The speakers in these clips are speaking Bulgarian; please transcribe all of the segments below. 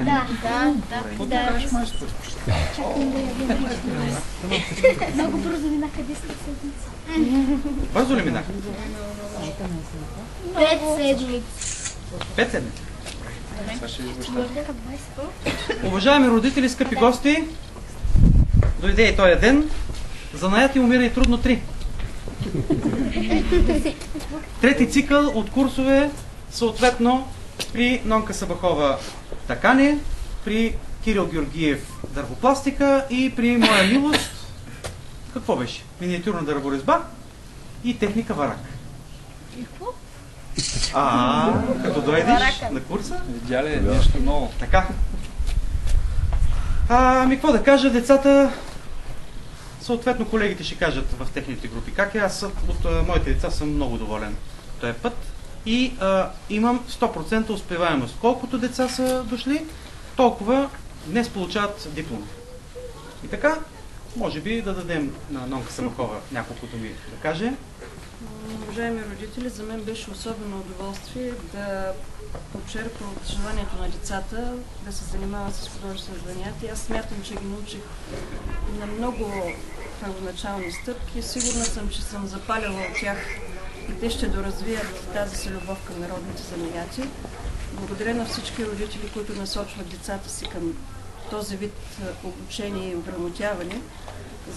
Да. Какво правиш, майстор? Много бързо минаха 10 седмици. Бързо ли минаха? 5 седмици. 5 седмици. Сега ще ви баща. Уважаеми родители, скъпи гости, дойде и този ден. Занаят и умира и трудно 3. Трети цикъл от курсове, съответно при Нонка Сабахова такане, при Кирил Георгиев дървопластика и при Моя милост, какво беше? Миниатюрна дърворезба и техника варак. И какво? Като дойдеш на курса? Видя ли нещо ново? Така. Какво да кажа, децата, съответно колегите ще кажат в техните групи как е. Аз от моите деца съм много доволен този път и имам 100% успеваемост. Колкото деца са дошли, толкова днес получават диплом. И така, може би да дадем на Нонка Сабахова няколко думи да каже. Уважаеми родители, за мен беше особено удоволствие да почерпя от желанието на децата да се занимават с художествени занятия. Аз смятам, че ги научих на много първоначални стъпки. Сигурна съм, че съм запалила от тях и те ще доразвият тази си любов към народните занятия. Благодаря на всички родители, които насочват децата си към този вид обучение и ограмотяване,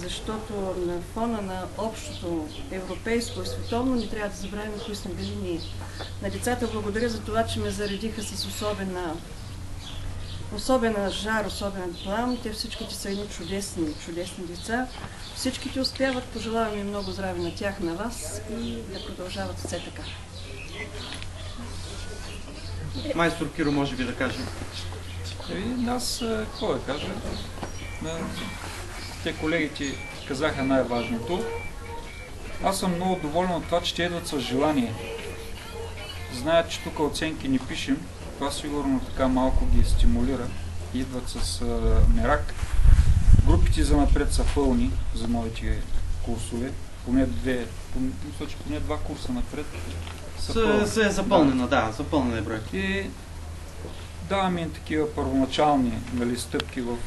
защото на фона на общото европейско и световно не трябва да забравим кои сме били ние. На децата благодаря за това, че ме заредиха с особена жар, особен плам. Те всичките са едни чудесни деца. Всичките успяват. Пожелавам им много здраве на тях, на вас и да продължават все така. Майстор Киро може би да каже. Аз какво да кажа? Те колегите казаха най-важното. Аз съм много доволен от това, че те идват с желание. Знаят, че тук оценки не пишем. Това сигурно така малко ги стимулира. Идват с мерак. Групите за напред са пълни за новите курсове. Поне два курса напред са е запълнена, да, запълнена е бройка. И даваме им такива първоначални стъпки в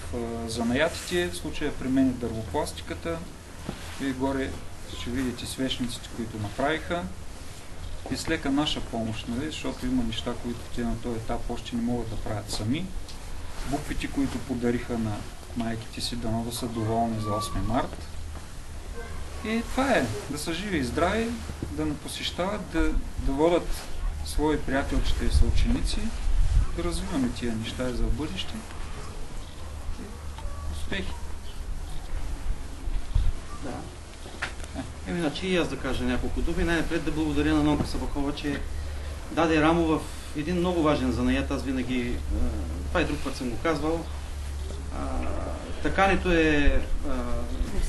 занаятите. В случая при мен е дървопластиката. Вие горе ще видите свещниците, които направиха. И с лека наша помощ, защото има неща, които те на този етап още не могат да правят сами. Буквите, които подариха на майките си, дано да са доволни за 8 март. И това е, да са живи и здрави, да не посещават, да водят свои приятелчета и съученици, да развиваме тия неща и за бъдеще. Успехи! Да. Иначе и аз да кажа няколко думи. Най-напред да благодаря на Нонка Сабахова, че даде рамо в един много важен занаят. Аз винаги, това и друг път съм го казвал, такането е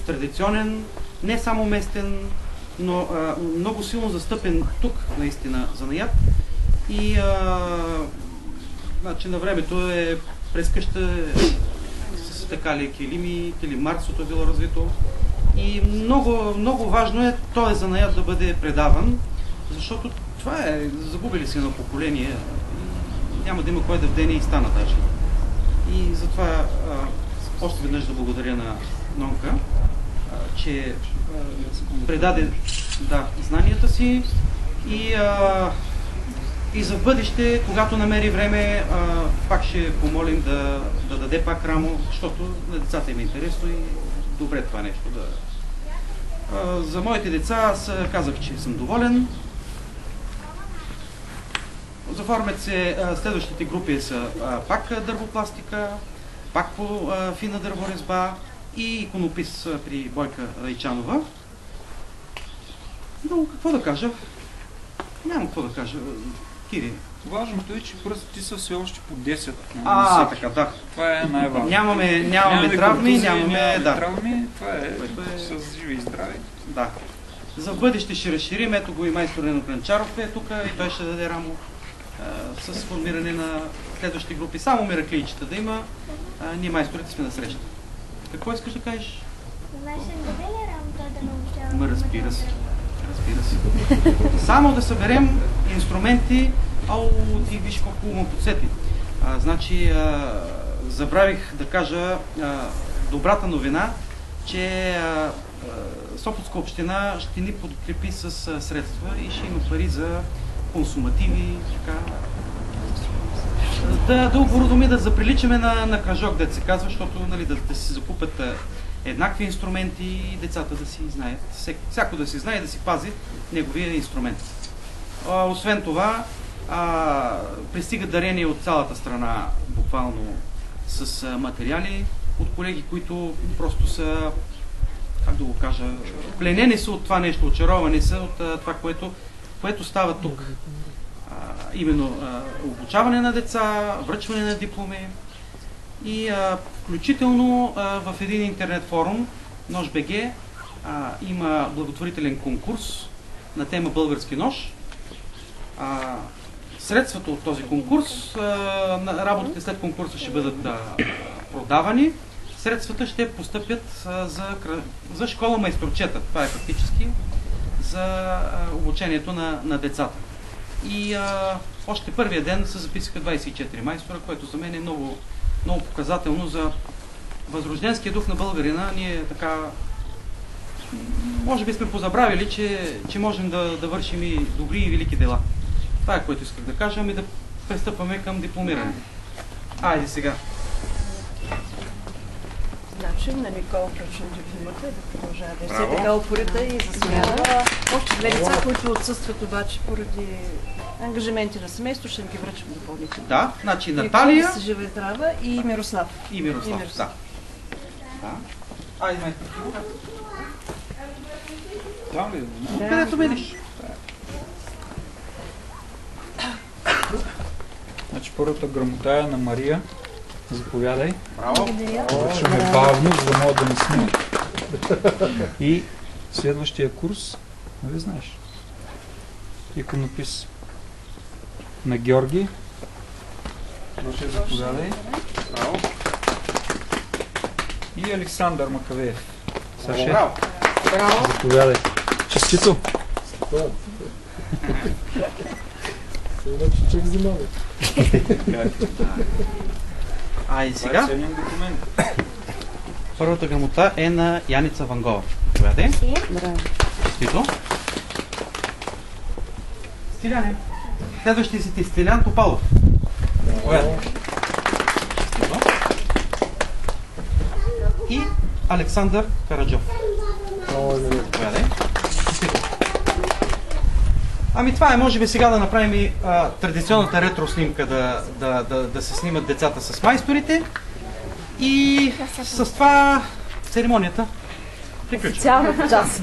традиционен, не само местен, но много силно застъпен тук наистина занаят. И значи на времето е през къща с такали килими, килимарството е било развито. И много, много важно е този занаят да бъде предаван, защото това е, загубили си едно поколение, няма да има кой да вдене и стана даже. И затова още веднъж да благодаря на Нонка, че предаде знанията си и за бъдеще, когато намери време, пак ще помолим да даде пак рамо, защото на децата им е интересно и добре това нещо. За моите деца аз казах, че съм доволен. Заформят се следващите групи са пак дървопластика, пак по фина дърворезба и иконопис при Бойка Райчанова. Но какво да кажа? Нямам какво да кажа. Кири. Важното е, че пръстите са все още по 10. Така, да. Това е най-важно. Нямаме травми, нямаме травми, това е с живи и здрави. Да. За бъдеще ще разширим. Ето го и майстор Нено Кранчаров е тук и той ще даде рамо с формиране на следващи групи. Само мераклийчета да има. Ние майсторите сме на среща. Какво искаш да кажеш? Знаеш ли даде ли рамо той да научава? Разбира се. Само да съберем инструменти, ти виж колко му подсети. Значи, забравих да кажа добрата новина, че Сопотска община ще ни подкрепи с средства и ще има пари за консумативи, така, да оборудваме, да заприличаме на кръжок, да се казва, защото нали, да си закупят еднакви инструменти и децата да си знаят, всяко да си знае да си пази неговия инструмент. Освен това, пристигат дарения от цялата страна, буквално с материали от колеги, които просто са, как да го кажа, пленени са от това нещо, очаровани са от това, което става тук. Именно обучаване на деца, връчване на дипломи и включително в един интернет форум Нож.бг има благотворителен конкурс на тема Български нож. Средствата от този конкурс, работите след конкурса ще бъдат продавани. Средствата ще постъпят за школа майсторчета. Това е фактически за обучението на децата. И още първия ден се записаха 24 майстора, което за мен е много, много показателно за възрожденския дух на българина. Ние така, може би сме позабравили, че можем да вършим и добри и велики дела. Това е, което исках да кажа, и да пристъпваме към дипломиране. Айде сега. Значи на Никола връчвам дипломата и да продължава да е така упорита и за смяна. Още две деца, които отсъстват обаче поради ангажименти на семейство, ще ги връчим допълнително. Да, значи Наталия. Никола, си жива и здрава, и Мирослав. И Мирослав, да. Айде, майка. Там ли? Където видиш. Значи първата грамота е на Мария. Заповядай. Браво. Вършаме бавно, за да мога да не сме. И следващия курс, нали знаеш? Иконопис на Георги. Проше, заповядай. Браво. И Александър Макавеев. Саше, Браво. заповядай. Честито! Айде сега. Ценен документ. Първата грамота е на Яница Вангова. Заповядай. Честито. Стиляне. Следващия си ти Стилян Топалов. Заповядай. Честито. И Александър Караджов. Заповядай. Честито. Ами това е, може би сега да направим и традиционната ретро снимка, да се снимат децата с майсторите. И с това церемонията приключва. Цялата част.